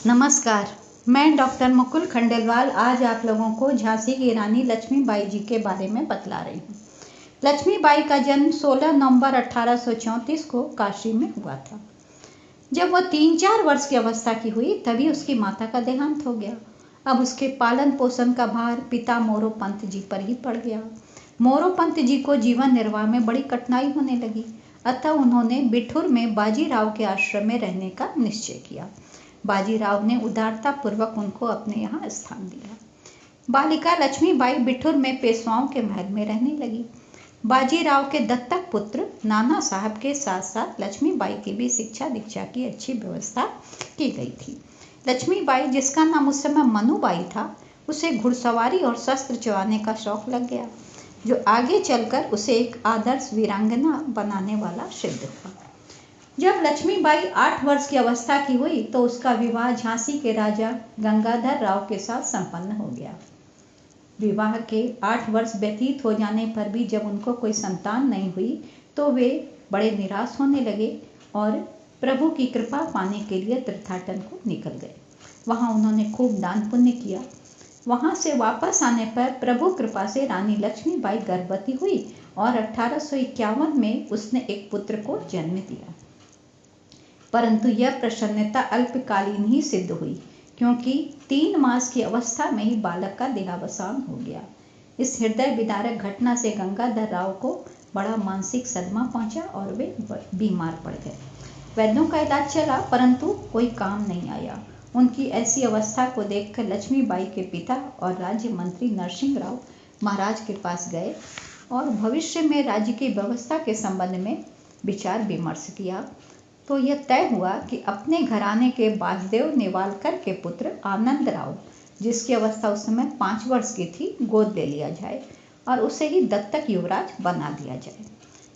नमस्कार। मैं डॉक्टर मुकुल खंडेलवाल आज आप लोगों को झांसी की रानी लक्ष्मीबाई जी के बारे में बतला रही हूँ। लक्ष्मीबाई का जन्म 16 नवंबर 1834 को काशी में हुआ था। जब वह 3-4 वर्ष की अवस्था की हुई तभी उसकी माता का देहांत हो गया। अब उसके पालन पोषण का भार पिता मोरोपंत जी पर ही पड़ गया। मोरोपंत जी को जीवन निर्वाह में बड़ी कठिनाई होने लगी, अतः उन्होंने बिठूर में बाजीराव के आश्रम में रहने का निश्चय किया। बाजीराव ने उदारता पूर्वक उनको अपने यहाँ स्थान दिया। बालिका लक्ष्मीबाई बिठूर में पेशवाओं के महल में रहने लगी। बाजीराव के दत्तक पुत्र नाना साहब के साथ साथ लक्ष्मीबाई की भी शिक्षा दीक्षा की अच्छी व्यवस्था की गई थी। लक्ष्मीबाई, जिसका नाम उस समय मनुबाई था, उसे घुड़सवारी और शस्त्र चलाने का शौक लग गया, जो आगे चलकर उसे एक आदर्श वीरांगना बनाने वाला सिद्ध हुआ। जब लक्ष्मीबाई 8 वर्ष की अवस्था की हुई तो उसका विवाह झांसी के राजा गंगाधर राव के साथ संपन्न हो गया। विवाह के 8 वर्ष व्यतीत हो जाने पर भी जब उनको कोई संतान नहीं हुई तो वे बड़े निराश होने लगे और प्रभु की कृपा पाने के लिए तीर्थाटन को निकल गए। वहाँ उन्होंने खूब दान पुण्य किया। वहाँ से वापस आने पर प्रभु कृपा से रानी लक्ष्मीबाई गर्भवती हुई और 1851 में उसने एक पुत्र को जन्म दिया। परंतु यह प्रसन्नता अल्पकालीन ही सिद्ध हुई, क्योंकि 3 मास की अवस्था में ही बालक का देहावसान हो गया। इस हृदय विदारक घटना से गंगाधर राव को बड़ा मानसिक सदमा पहुंचा और वे बीमार पड़ गए। वैद्यों का इलाज चला परंतु कोई काम नहीं आया। उनकी ऐसी अवस्था को देखकर लक्ष्मीबाई के पिता और राज्य मंत्री नरसिंह राव महाराज के पास गए और भविष्य में राज्य की व्यवस्था के संबंध में विचार विमर्श किया। तो यह तय हुआ कि अपने घराने के वासुदेव नेवालकर के पुत्र आनंद राव, जिसकी अवस्था उस समय 5 वर्ष की थी, गोद ले लिया जाए और उसे ही दत्तक युवराज बना दिया जाए।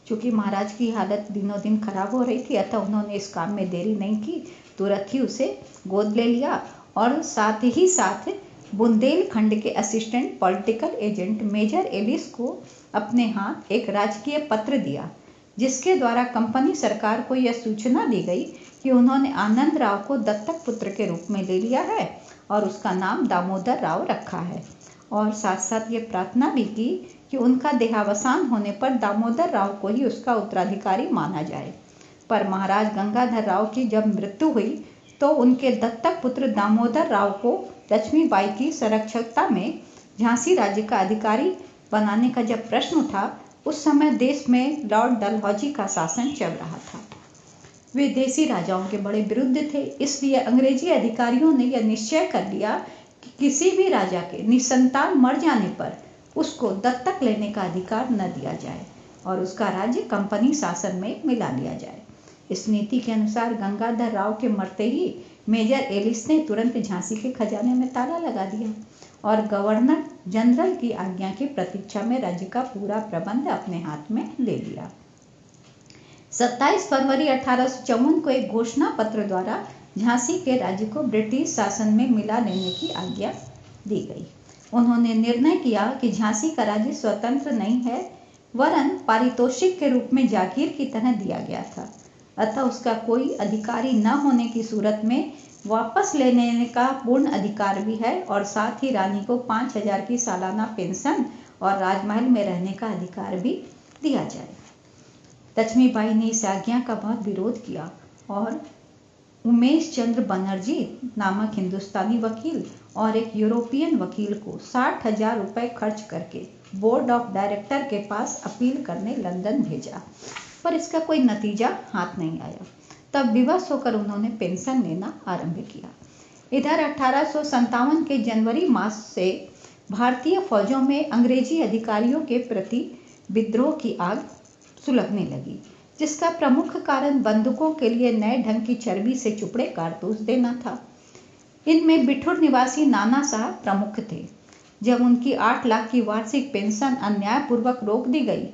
चूंकि महाराज की हालत दिनों दिन खराब हो रही थी, अतः उन्होंने इस काम में देरी नहीं की, तुरंत ही उसे गोद ले लिया और साथ ही साथ बुंदेलखंड के assistant political agent major Ellis को अपने हाथ एक राजकीय पत्र दिया, जिसके द्वारा कंपनी सरकार को यह सूचना दी गई कि उन्होंने आनंद राव को दत्तक पुत्र के रूप में ले लिया है और उसका नाम दामोदर राव रखा है, और साथ साथ ये प्रार्थना भी की कि उनका देहावसान होने पर दामोदर राव को ही उसका उत्तराधिकारी माना जाए। पर महाराज गंगाधर राव की जब मृत्यु हुई तो उनके दत्तक पुत्र दामोदर राव को लक्ष्मीबाई की संरक्षकता में झांसी राज्य का अधिकारी बनाने का जब प्रश्न उठा, उस समय देश में लॉर्ड डलहौजी का शासन चल रहा था। वे देसी राजाओं के बड़े विरुद्ध थे, इसलिए अंग्रेजी अधिकारियों ने यह निश्चय कर लिया कि किसी भी राजा के निसंतान मर जाने पर उसको दत्तक लेने का अधिकार न दिया जाए और उसका राज्य कंपनी शासन में मिला लिया जाए। इस नीति के अनुसार गंगाधर राव के मरते ही मेजर एलिस ने तुरंत झांसी के खजाने में ताला लगा दिया और गवर्नर जनरल की आज्ञा की प्रतीक्षा में राज्य का पूरा प्रबंध अपने हाथ में ले लिया। 27 फरवरी 1854 को एक घोषणा पत्र द्वारा झांसी के राज्य को ब्रिटिश शासन में मिला लेने की आज्ञा दी गई। उन्होंने निर्णय किया कि झांसी का राज्य स्वतंत्र नहीं है, वरन पारितोषिक के रूप में जागीर की तरह दिया गया था, अतः उसका कोई अधिकारी न होने की सूरत में वापस लेने का पूर्ण अधिकार भी है और साथ ही रानी को 5000 की सालाना पेंशन और राजमहल में रहने का अधिकार भी दिया जाए। लक्ष्मीबाई ने इस आज्ञा का बहुत विरोध किया और उमेश चंद्र बनर्जी नामक हिंदुस्तानी वकील और एक यूरोपियन वकील को 60,000 रुपये खर्च करके बोर्ड ऑफ डायरेक्टर के पास अपील करने लंदन भेजा, पर इसका कोई नतीजा हाथ नहीं आया। तब विवश होकर उन्होंने पेंशन लेना आरंभ किया। इधर 1857 के जनवरी मास से भारतीय फौजों में अंग्रेजी अधिकारियों के प्रति विद्रोह की आग सुलगने लगी, जिसका प्रमुख कारण बंदूकों के लिए नए ढंग की चर्बी से चुपड़े कारतूस देना था। इनमें बिठूर निवासी नाना साहब प्रमुख थे। जब उनकी 8 लाख की वार्षिक पेंशन अन्यायपूर्वक रोक दी गई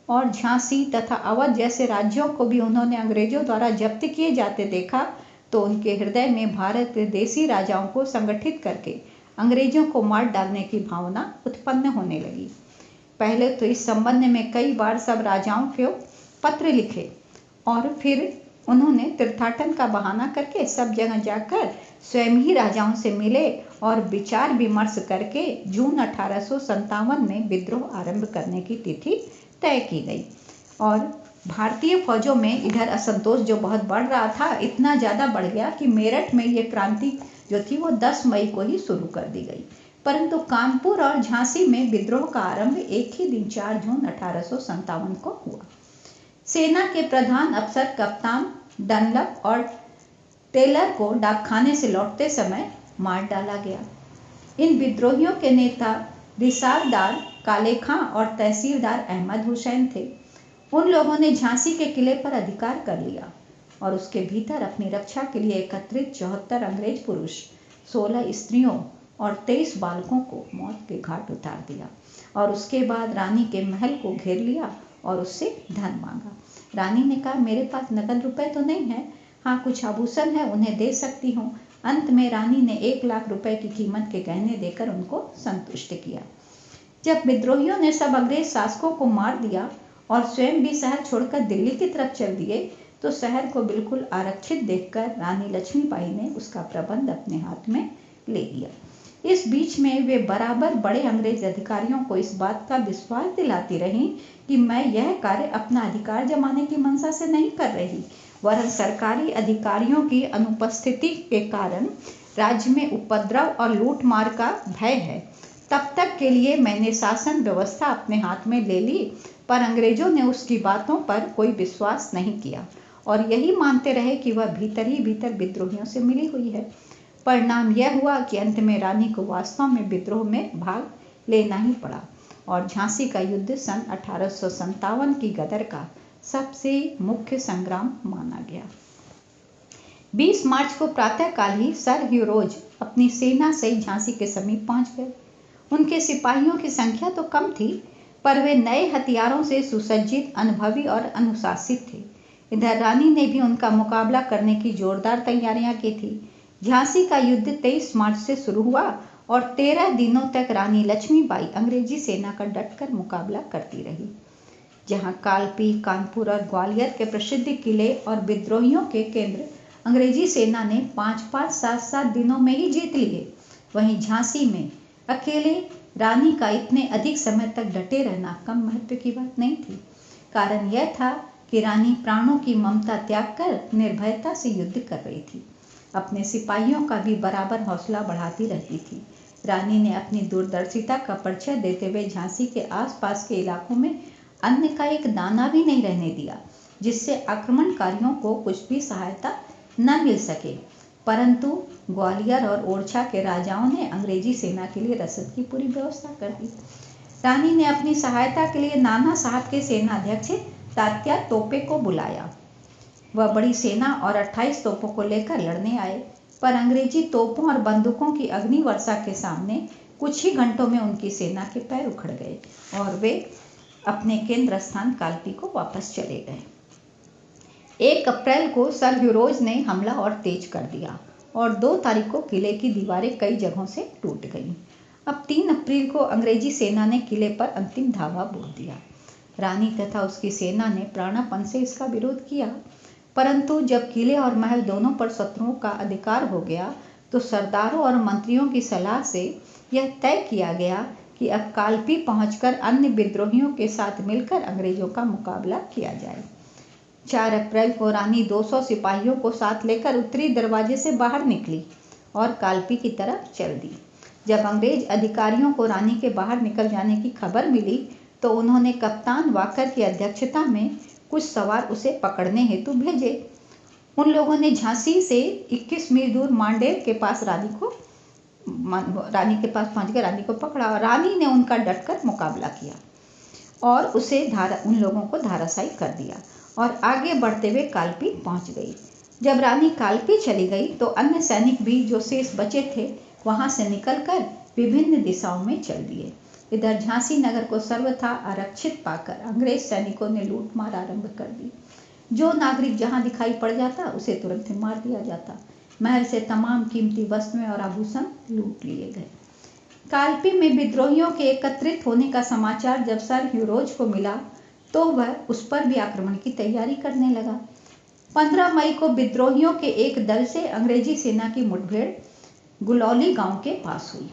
और झांसी तथा अवध जैसे राज्यों को भी उन्होंने अंग्रेजों द्वारा जब्त किए जाते देखा, तो उनके हृदय में भारत के देसी राजाओं को संगठित करके अंग्रेजों को मार डालने की भावना उत्पन्न होने लगी। पहले तो इस संबंध में कई बार सब राजाओं को पत्र लिखे और फिर उन्होंने तीर्थाटन का बहाना करके सब जगह जाकर स्वयं ही राजाओं से मिले और विचार विमर्श करके जून 1857 में विद्रोह आरंभ करने की तिथि तय की गई। और भारतीय फौजों में इधर असंतोष जो बहुत बढ़ रहा था, इतना ज़्यादा बढ़ गया कि मेरठ में ये क्रांति जो थी वो 10 मई को ही शुरू कर दी गई। परंतु कानपुर और झांसी में विद्रोह का आरंभ एक ही दिन 4 जून 1857 को हुआ। सेना के प्रधान अफसर कप्तान डनलप और टेलर को डाकखाने से लौटते समय मार डाला गया। इन विद्रोहियों के नेता रिसालदार काले खां और तहसीलदार अहमद हुसैन थे। उन लोगों ने झांसी के किले पर अधिकार कर लिया और उसके भीतर अपनी रक्षा के लिए एकत्रित 74 अंग्रेज पुरुष, 16 स्त्रियों और 23 बालकों को मौत के घाट उतार दिया और उसके बाद रानी के महल को घेर लिया और उससे धन मांगा। रानी ने कहा, मेरे पास नकद रुपए तो नहीं है, हाँ कुछ आभूषण है, उन्हें दे सकती हूँ। अंत में रानी ने 1 लाख रुपए की कीमत के गहने देकर उनको संतुष्ट किया। जब विद्रोहियों ने सब अंग्रेज शासकों को मार दिया और स्वयं भी शहर छोड़कर दिल्ली की तरफ चल दिए, तो शहर को बिल्कुल आरक्षित देखकर रानी लक्ष्मीबाई ने उसका प्रबंध अपने हाथ में ले लिया। इस बीच में वे बराबर बड़े अंग्रेज अधिकारियों को इस बात का विश्वास दिलाती रहीं कि मैं यह कार्य अपना अधिकार जमाने की मंशा से नहीं कर रही, वरन सरकारी अधिकारियों की अनुपस्थिति के कारण राज्य में उपद्रव और लूटमार का भय है। तब तक के लिए मैंने शासन व्यवस्था अपने हाथ में ले ली, पर अंग्रेजों ने उसकी बातों पर कोई विश्वास नहीं किया और यही मानते रहे कि वह भीतर ही भीतर विद्रोहियों से मिली हुई है। परिणाम यह हुआ कि अंत में रानी को वास्तव में विद्रोह में भाग लेना ही पड़ा और झांसी का युद्ध सन 1857 की गदर का सबसे मुख्य संग्राम माना गया। 20 मार्च को प्रातःकाल ही सर ह्यूरोज अपनी सेना सहित झांसी के समीप पहुंच गए। उनके सिपाहियों की संख्या तो कम थी, पर वे नए हथियारों से सुसज्जित, अनुभवी और अनुशासित थे। इधर रानी ने भी उनका मुकाबला करने की जोरदार तैयारियां की थी। झांसी का युद्ध 23 मार्च से शुरू हुआ और 13 दिनों तक रानी लक्ष्मीबाई अंग्रेजी सेना का डटकर मुकाबला करती रही। जहां कालपी, कानपुर और ग्वालियर के प्रसिद्ध किले और विद्रोहियों के केंद्र अंग्रेजी सेना ने 5-5, 7-7 दिनों में ही जीत लिए, वहीं झांसी में अकेले रानी का इतने अधिक समय तक डटे रहना कम महत्व की बात नहीं थी। कारण यह था कि रानी प्राणों की ममता त्याग कर निर्भयता से युद्ध कर रही थी। अपने सिपाहियों का भी बराबर हौसला बढ़ाती रहती थी। रानी ने अपनी दूरदर्शिता का परिचय देते हुए झांसी के आसपास के इलाकों में अन्न का एक दाना भी नहीं रहने दिया, जिससे आक्रमणकारियों को कुछ भी सहायता न मिल सके। परंतु ग्वालियर और ओरछा के राजाओं ने अंग्रेजी सेना के लिए रसद की पूरी व्यवस्था कर दी। रानी ने अपनी सहायता के लिए नाना साहब के सेनाध्यक्ष तात्या तोपे को बुलाया। वह बड़ी सेना और 28 तोपों को लेकर लड़ने आए, पर अंग्रेजी तोपों और बंदूकों की अग्नि वर्षा के सामने कुछ ही घंटों में उनकी सेना के पैर उखड़ गए और वे अपने केंद्र स्थान कालपी को वापस चले गए। 1 अप्रैल को सर ह्यूरोज ने हमला और तेज कर दिया और 2 तारीख को किले की दीवारें कई जगहों से टूट गईं। अब 3 अप्रैल को अंग्रेजी सेना ने किले पर अंतिम धावा बोल दिया। रानी तथा उसकी सेना ने प्राणपण से इसका विरोध किया, परंतु जब किले और महल दोनों पर शत्रुओं का अधिकार हो गया, तो सरदारों और मंत्रियों की सलाह से यह तय किया गया कि अब कालपी पहुंचकर अन्य विद्रोहियों के साथ मिलकर अंग्रेजों का मुकाबला किया जाए। 4 अप्रैल को रानी 200 सिपाहियों को साथ लेकर उत्तरी दरवाजे से बाहर निकली और कालपी की तरफ चल दी। जब अंग्रेज अधिकारियों को रानी के बाहर निकल जाने की खबर मिली, तो उन्होंने कप्तान वाकर की अध्यक्षता में कुछ सवार उसे पकड़ने हेतु भेजे। उन लोगों ने झांसी से 21 मील दूर मांडेर के पास रानी के पास पहुंचकर रानी को पकड़ा और रानी ने उनका डटकर मुकाबला किया और उन लोगों को धराशायी कर दिया और आगे बढ़ते हुए कालपी पहुंच गई। जब रानी कालपी चली गई, तो अन्य सैनिक भी जो शेष बचे थे वहां से निकलकर विभिन्न दिशाओं में चल दिए। इधर झांसी नगर को सर्वथा आरक्षित पाकर अंग्रेज सैनिकों ने लूटमार आरंभ कर दी। जो नागरिक जहां दिखाई पड़ जाता उसे तुरंत मार दिया जाता। महल से तमाम कीमती वस्तुएं और आभूषण लूट लिए गए। कालपी में विद्रोहियों के एकत्रित होने का समाचार जब सर ह्यूरोज को मिला, तो वह उस पर भी आक्रमण की तैयारी करने लगा। 15 मई को विद्रोहियों के एक दल से अंग्रेजी सेना की मुठभेड़ गुलौली गांव के पास हुई।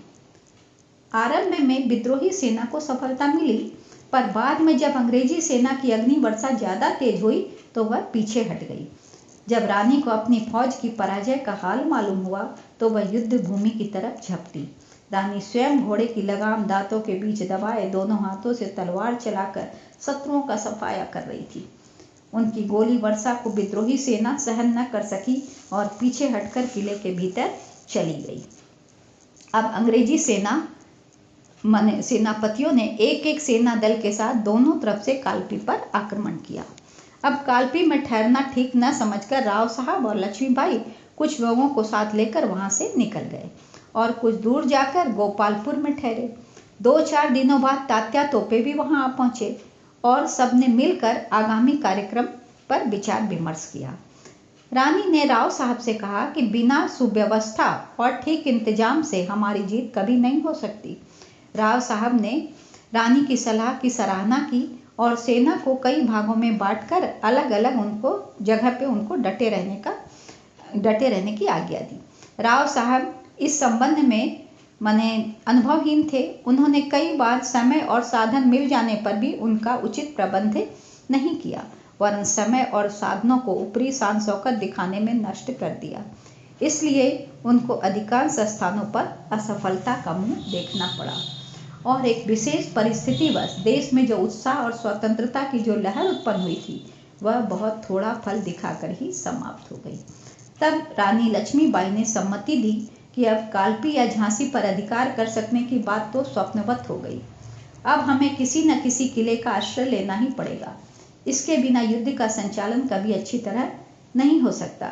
आरंभ में विद्रोही सेना को सफलता मिली, पर बाद में जब अंग्रेजी सेना की अग्नि वर्षा ज्यादा तेज हुई तो वह पीछे हट गई। जब रानी को अपनी फौज की पराजय का हाल मालूम हुआ तो वह युद्ध भूमि की तरफ झपटी। रानी स्वयं घोड़े की लगाम दांतों के बीच दबाए दोनों हाथों से तलवार चलाकर शत्रुओं का सफाया कर रही थी। उनकी गोली वर्षा को विद्रोही सेना सहन न कर सकी और पीछे हटकर किले के भीतर चली गई। अब अंग्रेजी सेनापतियों ने एक एक सेना दल के साथ दोनों तरफ से कालपी पर आक्रमण किया। अब कालपी में ठहरना ठीक न समझकर राव साहब और लक्ष्मीबाई कुछ लोगों को साथ लेकर वहां से निकल गए और कुछ दूर जाकर गोपालपुर में ठहरे। 2-4 दिनों बाद तात्या तोपे भी वहां आ पहुंचे और सबने मिलकर आगामी कार्यक्रम पर विचार विमर्श किया। रानी ने राव साहब से कहा कि बिना सुव्यवस्था और ठीक इंतजाम से हमारी जीत कभी नहीं हो सकती। राव साहब ने रानी की सलाह की सराहना की और सेना को कई भागों में बांटकर अलग अलग जगह पे उनको डटे रहने की आज्ञा दी। राव साहब इस संबंध में अनुभवहीन थे। उन्होंने कई बार समय और साधन मिल जाने पर भी उनका उचित प्रबंध नहीं किया, वरन समय और साधनों को ऊपरी शान शौकत दिखाने में नष्ट कर दिया। इसलिए उनको अधिकांश स्थानों पर असफलता का मुंह देखना पड़ा और एक विशेष परिस्थितिवश देश में जो उत्साह और स्वतंत्रता की जो लहर उत्पन्न हुई थी वह बहुत थोड़ा फल दिखाकर ही समाप्त हो गई। तब रानी लक्ष्मीबाई ने सम्मति दी कि अब कालपी या झांसी पर अधिकार कर सकने की बात तो स्वप्नवत हो गई। अब हमें किसी न किसी किले का आश्रय लेना ही पड़ेगा। इसके बिना युद्ध का संचालन कभी अच्छी तरह नहीं हो सकता।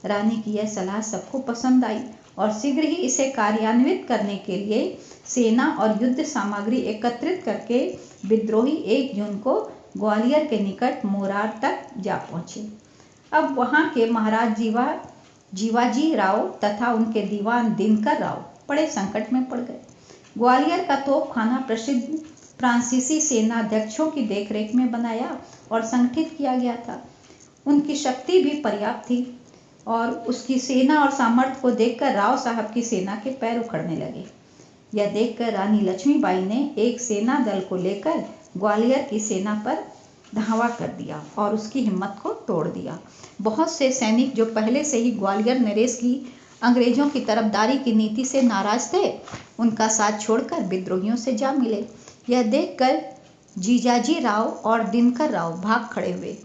रानी की यह सलाह सबको पसंद आई और शीघ्र ही इसे कार्यान्वित करने के लिए सेना और युद्ध सामग्री एकत्रित करके विद्रोही 1 जून को ग्वालियर के निकट मोरार तक जा पहुंचे। अब वहां के महाराज जीवाजी राव तथा उनके दीवान दिनकर राव बड़े संकट में पड़ गए। ग्वालियर का तोपखाना प्रसिद्ध फ्रांसीसी सेनाध्यक्षों की देखरेख में बनाया और संगठित किया गया था। उनकी शक्ति भी पर्याप्त थी और उसकी सेना और सामर्थ्य को देखकर राव साहब की सेना के पैर उखड़ने लगे। यह देखकर रानी लक्ष्मीबाई ने एक सेना दल को लेकर ग्वालियर की सेना पर धावा कर दिया और उसकी हिम्मत को तोड़ दिया। बहुत से सैनिक जो पहले से ही ग्वालियर नरेश की अंग्रेजों की तरफदारी की नीति से नाराज थे, उनका साथ छोड़कर विद्रोहियों से जा मिले। यह देखकर जीजाजी राव और दिनकर राव भाग खड़े हुए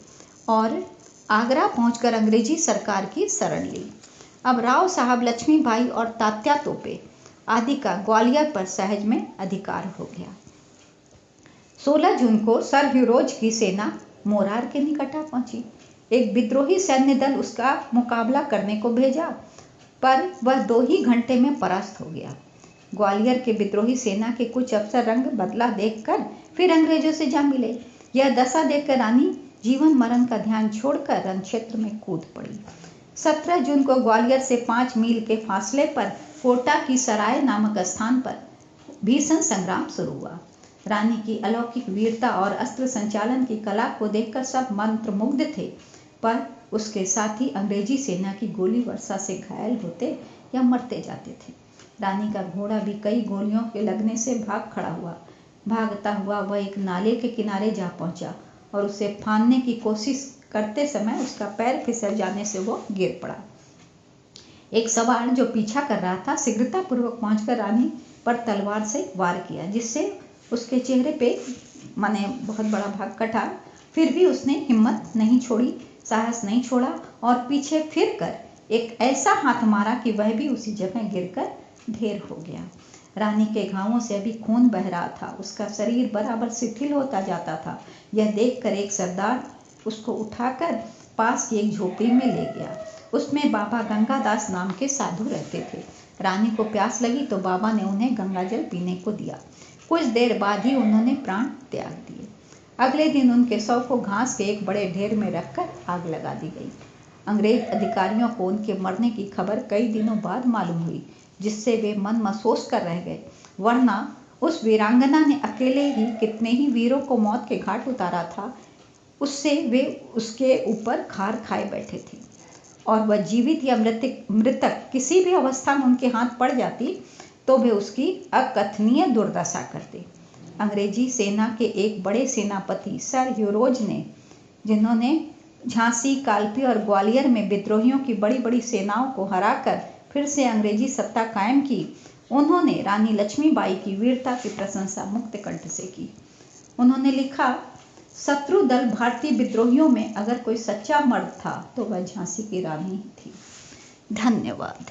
और आगरा पहुंचकर अंग्रेजी सरकार की शरण ली। अब राव साहब, लक्ष्मीबाई और तात्या तोपे आदि का ग्वालियर पर सहज में अधिकार हो गया। 16 जून को सर ह्यूरोज की सेना मोरार के निकट आ पहुंची। एक विद्रोही सैन्य दल उसका मुकाबला करने को भेजा, पर वह 2 ही घंटे में परास्त हो गया। ग्वालियर के विद्रोही सेना के कुछ अफसर रंग बदला देखकर फिर अंग्रेजों से जा मिले। यह दशा देखकर रानी जीवन मरण का ध्यान छोड़कर रण क्षेत्र में कूद पड़ी। 17 जून को ग्वालियर से 5 मील के फासले पर कोटा की सराय नामक स्थान पर भीषण संग्राम शुरू हुआ। रानी की अलौकिक वीरता और अस्त्र संचालन की कला को देखकर सब मंत्रमुग्ध थे, पर उसके साथ ही अंग्रेजी सेना की गोली वर्षा से घायल होते या मरते जाते थे। रानी का घोड़ा भी कई गोलियों के लगने से भाग खड़ा हुआ। भागता हुआ वह एक नाले के किनारे जा पहुंचा और उसे फांदने की कोशिश करते समय उसका पैर फिसल जाने से वो गिर पड़ा। एक सवार जो पीछा कर रहा था शीघ्रतापूर्वक पहुंचकर रानी पर तलवार से वार किया, जिससे उसके चेहरे पे बहुत बड़ा भाग कटा। फिर भी उसने हिम्मत नहीं छोड़ी, साहस नहीं छोड़ा और पीछे फिरकर एक ऐसा हाथ मारा कि वह भी उसी जगह गिरकर ढेर हो गया। रानी के घावों से अभी खून बह रहा था, उसका शरीर बराबर शिथिल होता जाता था। यह देखकर एक सरदार उसको उठाकर पास की एक झोपड़ी में ले गया। उसमें बाबा गंगादास नाम के साधु रहते थे। रानी को प्यास लगी तो बाबा ने उन्हें गंगाजल पीने को दिया। कुछ देर बाद ही उन्होंने प्राण त्याग दिए। अगले दिन उनके शव को घास के एक बड़े ढेर में रखकर आग लगा दी गई। अंग्रेज अधिकारियों को उनके मरने की खबर कई दिनों बाद मालूम हुई, जिससे वे मन महसूस कर रह गए, वरना उस वीरांगना ने अकेले ही कितने ही वीरों को मौत के घाट उतारा था। उससे वे उसके ऊपर खार खाए बैठे थे और वह जीवित या मृतक किसी भी अवस्था में उनके हाथ पड़ जाती तो वे उसकी अकथनीय दुर्दशा करते। अंग्रेजी सेना के एक बड़े सेनापति सर ह्यूरोज ने, जिन्होंने झांसी, कालपी और ग्वालियर में विद्रोहियों की बड़ी बड़ी सेनाओं को हराकर फिर से अंग्रेजी सत्ता कायम की, उन्होंने रानी लक्ष्मीबाई की वीरता की प्रशंसा मुक्त कंठ से की। उन्होंने लिखा, शत्रु दल भारतीय विद्रोहियों में अगर कोई सच्चा मर्द था तो वह झांसी की रानी ही थी। धन्यवाद।